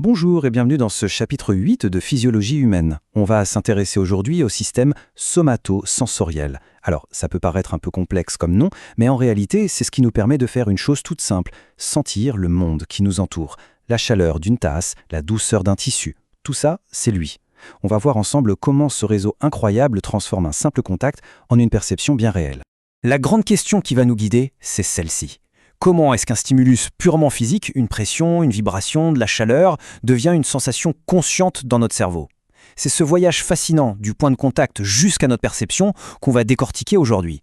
Bonjour et bienvenue dans ce chapitre 8 de Physiologie humaine. On va s'intéresser aujourd'hui au système somato-sensoriel. Alors, ça peut paraître un peu complexe comme nom, mais en réalité, c'est ce qui nous permet de faire une chose toute simple, sentir le monde qui nous entoure. La chaleur d'une tasse, la douceur d'un tissu. Tout ça, c'est lui. On va voir ensemble comment ce réseau incroyable transforme un simple contact en une perception bien réelle. La grande question qui va nous guider, c'est celle-ci. Comment est-ce qu'un stimulus purement physique, une pression, une vibration, de la chaleur, devient une sensation consciente dans notre cerveau? C'est ce voyage fascinant du point de contact jusqu'à notre perception qu'on va décortiquer aujourd'hui.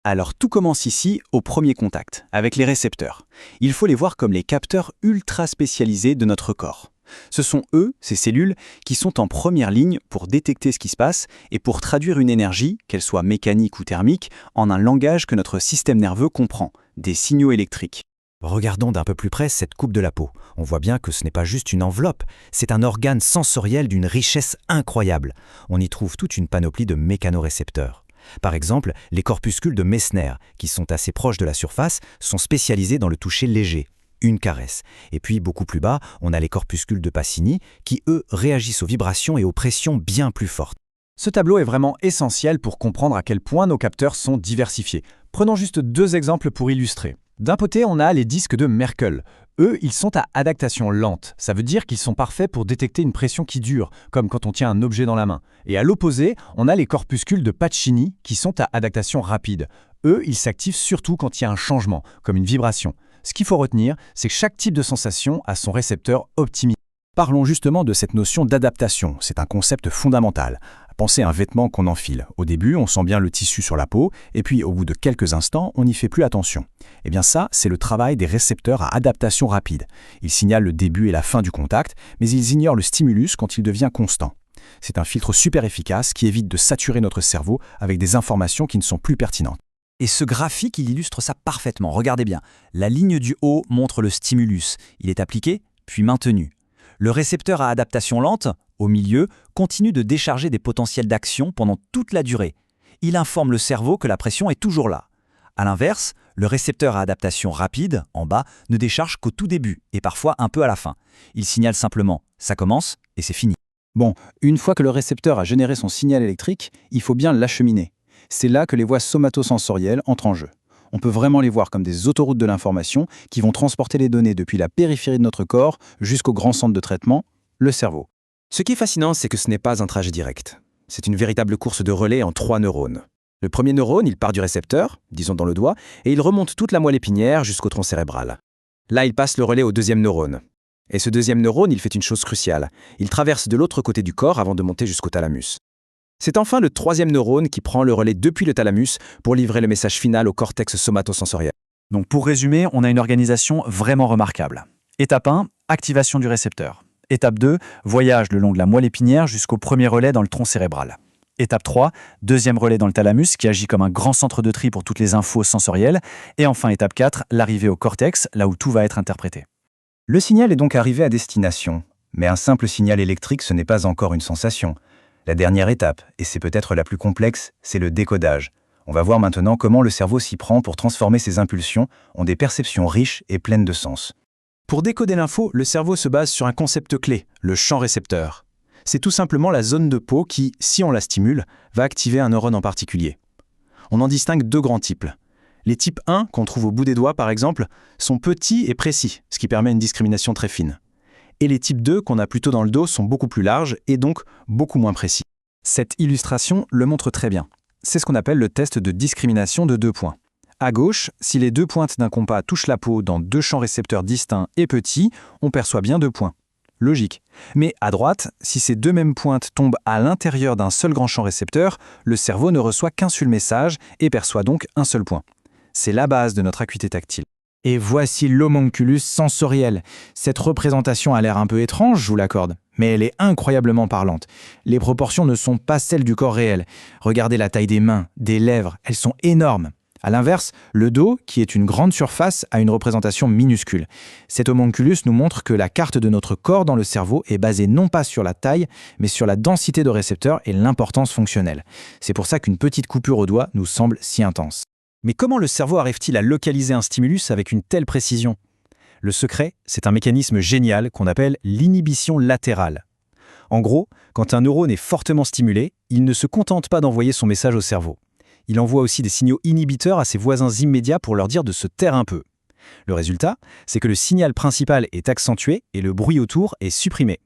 Alors tout commence ici au premier contact, avec les récepteurs. Il faut les voir comme les capteurs ultra spécialisés de notre corps. Ce sont eux, ces cellules, qui sont en première ligne pour détecter ce qui se passe et pour traduire une énergie, qu'elle soit mécanique ou thermique, en un langage que notre système nerveux comprend, des signaux électriques. Regardons d'un peu plus près cette coupe de la peau. On voit bien que ce n'est pas juste une enveloppe, c'est un organe sensoriel d'une richesse incroyable. On y trouve toute une panoplie de mécanorécepteurs. Par exemple, les corpuscules de Messner, qui sont assez proches de la surface, sont spécialisés dans le toucher léger. Une caresse. Et puis, beaucoup plus bas, on a les corpuscules de Pacini qui, eux, réagissent aux vibrations et aux pressions bien plus fortes. Ce tableau est vraiment essentiel pour comprendre à quel point nos capteurs sont diversifiés. Prenons juste deux exemples pour illustrer. D'un côté, on a les disques de Merkel. Eux, ils sont à adaptation lente. Ça veut dire qu'ils sont parfaits pour détecter une pression qui dure, comme quand on tient un objet dans la main. Et à l'opposé, on a les corpuscules de Pacini qui sont à adaptation rapide. Eux, ils s'activent surtout quand il y a un changement, comme une vibration. Ce qu'il faut retenir, c'est que chaque type de sensation a son récepteur optimisé. Parlons justement de cette notion d'adaptation. C'est un concept fondamental. Pensez à un vêtement qu'on enfile. Au début, on sent bien le tissu sur la peau, et puis au bout de quelques instants, on n'y fait plus attention. Eh bien ça, c'est le travail des récepteurs à adaptation rapide. Ils signalent le début et la fin du contact, mais ils ignorent le stimulus quand il devient constant. C'est un filtre super efficace qui évite de saturer notre cerveau avec des informations qui ne sont plus pertinentes. Et ce graphique, il illustre ça parfaitement. Regardez bien. La ligne du haut montre le stimulus. Il est appliqué, puis maintenu. Le récepteur à adaptation lente, au milieu, continue de décharger des potentiels d'action pendant toute la durée. Il informe le cerveau que la pression est toujours là. A l'inverse, le récepteur à adaptation rapide, en bas, ne décharge qu'au tout début et parfois un peu à la fin. Il signale simplement « ça commence » et c'est fini. Bon, une fois que le récepteur a généré son signal électrique, il faut bien l'acheminer. C'est là que les voies somatosensorielles entrent en jeu. On peut vraiment les voir comme des autoroutes de l'information qui vont transporter les données depuis la périphérie de notre corps jusqu'au grand centre de traitement, le cerveau. Ce qui est fascinant, c'est que ce n'est pas un trajet direct. C'est une véritable course de relais en 3 neurones. Le premier neurone, il part du récepteur, disons dans le doigt, et il remonte toute la moelle épinière jusqu'au tronc cérébral. Là, il passe le relais au deuxième neurone. Et ce deuxième neurone, il fait une chose cruciale. Il traverse de l'autre côté du corps avant de monter jusqu'au thalamus. C'est enfin le troisième neurone qui prend le relais depuis le thalamus pour livrer le message final au cortex somatosensoriel. Donc pour résumer, on a une organisation vraiment remarquable. Étape 1, activation du récepteur. Étape 2, voyage le long de la moelle épinière jusqu'au premier relais dans le tronc cérébral. Étape 3, deuxième relais dans le thalamus qui agit comme un grand centre de tri pour toutes les infos sensorielles. Et enfin étape 4, l'arrivée au cortex, là où tout va être interprété. Le signal est donc arrivé à destination. Mais un simple signal électrique, ce n'est pas encore une sensation. La dernière étape, et c'est peut-être la plus complexe, c'est le décodage. On va voir maintenant comment le cerveau s'y prend pour transformer ses impulsions en des perceptions riches et pleines de sens. Pour décoder l'info, le cerveau se base sur un concept clé, le champ récepteur. C'est tout simplement la zone de peau qui, si on la stimule, va activer un neurone en particulier. On en distingue deux grands types. Les types 1, qu'on trouve au bout des doigts par exemple, sont petits et précis, ce qui permet une discrimination très fine. Et les types 2, qu'on a plutôt dans le dos, sont beaucoup plus larges et donc beaucoup moins précis. Cette illustration le montre très bien. C'est ce qu'on appelle le test de discrimination de 2 points. À gauche, si les 2 pointes d'un compas touchent la peau dans 2 champs récepteurs distincts et petits, on perçoit bien 2 points. Logique. Mais à droite, si ces 2 mêmes pointes tombent à l'intérieur d'un seul grand champ récepteur, le cerveau ne reçoit qu'un seul message et perçoit donc un seul point. C'est la base de notre acuité tactile. Et voici l'homonculus sensoriel. Cette représentation a l'air un peu étrange, je vous l'accorde, mais elle est incroyablement parlante. Les proportions ne sont pas celles du corps réel. Regardez la taille des mains, des lèvres, elles sont énormes. A l'inverse, le dos, qui est une grande surface, a une représentation minuscule. Cet homonculus nous montre que la carte de notre corps dans le cerveau est basée non pas sur la taille, mais sur la densité de récepteurs et l'importance fonctionnelle. C'est pour ça qu'une petite coupure au doigt nous semble si intense. Mais comment le cerveau arrive-t-il à localiser un stimulus avec une telle précision ? Le secret, c'est un mécanisme génial qu'on appelle l'inhibition latérale. En gros, quand un neurone est fortement stimulé, il ne se contente pas d'envoyer son message au cerveau. Il envoie aussi des signaux inhibiteurs à ses voisins immédiats pour leur dire de se taire un peu. Le résultat, c'est que le signal principal est accentué et le bruit autour est supprimé.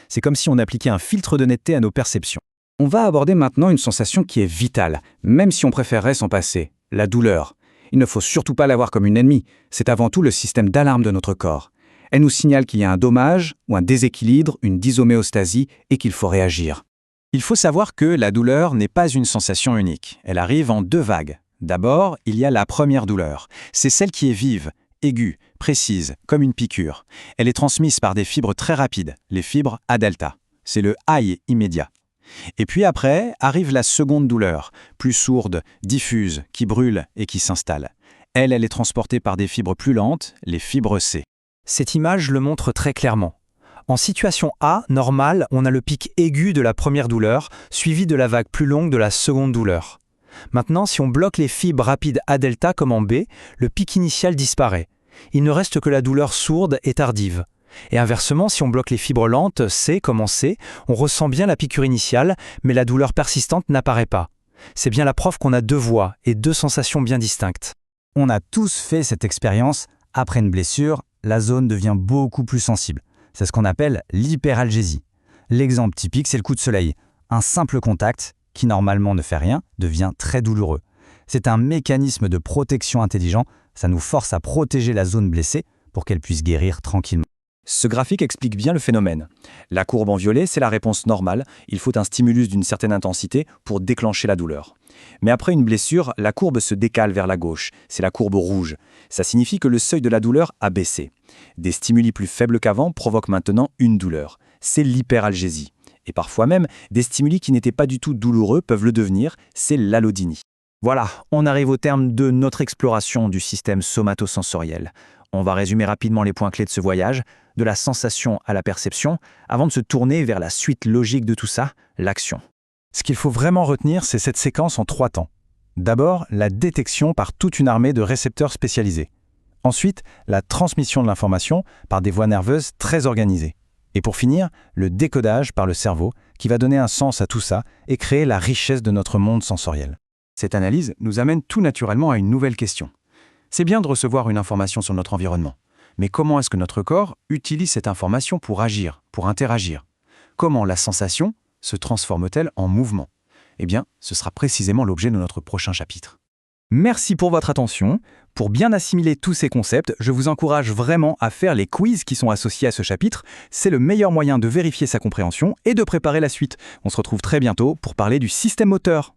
C'est comme si on appliquait un filtre de netteté à nos perceptions. On va aborder maintenant une sensation qui est vitale, même si on préférerait s'en passer, la douleur. Il ne faut surtout pas la voir comme une ennemie, c'est avant tout le système d'alarme de notre corps. Elle nous signale qu'il y a un dommage ou un déséquilibre, une dyshoméostasie et qu'il faut réagir. Il faut savoir que la douleur n'est pas une sensation unique. Elle arrive en 2 vagues. D'abord, il y a la première douleur. C'est celle qui est vive, aiguë, précise, comme une piqûre. Elle est transmise par des fibres très rapides, les fibres A-delta. C'est le high immédiat. Et puis après, arrive la seconde douleur, plus sourde, diffuse, qui brûle et qui s'installe. Elle est transportée par des fibres plus lentes, les fibres C. Cette image le montre très clairement. En situation A, normale, on a le pic aigu de la première douleur, suivi de la vague plus longue de la seconde douleur. Maintenant, si on bloque les fibres rapides A-delta comme en B, le pic initial disparaît. Il ne reste que la douleur sourde et tardive. Et inversement, si on bloque les fibres lentes, C comme en C, on ressent bien la piqûre initiale, mais la douleur persistante n'apparaît pas. C'est bien la preuve qu'on a 2 voix et 2 sensations bien distinctes. On a tous fait cette expérience. Après une blessure, la zone devient beaucoup plus sensible. C'est ce qu'on appelle l'hyperalgésie. L'exemple typique, c'est le coup de soleil. Un simple contact, qui normalement ne fait rien, devient très douloureux. C'est un mécanisme de protection intelligent, ça nous force à protéger la zone blessée pour qu'elle puisse guérir tranquillement. Ce graphique explique bien le phénomène. La courbe en violet, c'est la réponse normale. Il faut un stimulus d'une certaine intensité pour déclencher la douleur. Mais après une blessure, la courbe se décale vers la gauche. C'est la courbe rouge. Ça signifie que le seuil de la douleur a baissé. Des stimuli plus faibles qu'avant provoquent maintenant une douleur. C'est l'hyperalgésie. Et parfois même, des stimuli qui n'étaient pas du tout douloureux peuvent le devenir. C'est l'allodynie. Voilà, on arrive au terme de notre exploration du système somatosensoriel. On va résumer rapidement les points clés de ce voyage, de la sensation à la perception, avant de se tourner vers la suite logique de tout ça, l'action. Ce qu'il faut vraiment retenir, c'est cette séquence en 3 temps. D'abord, la détection par toute une armée de récepteurs spécialisés. Ensuite, la transmission de l'information par des voies nerveuses très organisées. Et pour finir, le décodage par le cerveau qui va donner un sens à tout ça et créer la richesse de notre monde sensoriel. Cette analyse nous amène tout naturellement à une nouvelle question. C'est bien de recevoir une information sur notre environnement. Mais comment est-ce que notre corps utilise cette information pour agir, pour interagir? Comment la sensation se transforme-t-elle en mouvement? Eh bien, ce sera précisément l'objet de notre prochain chapitre. Merci pour votre attention. Pour bien assimiler tous ces concepts, je vous encourage vraiment à faire les quiz qui sont associés à ce chapitre. C'est le meilleur moyen de vérifier sa compréhension et de préparer la suite. On se retrouve très bientôt pour parler du système moteur.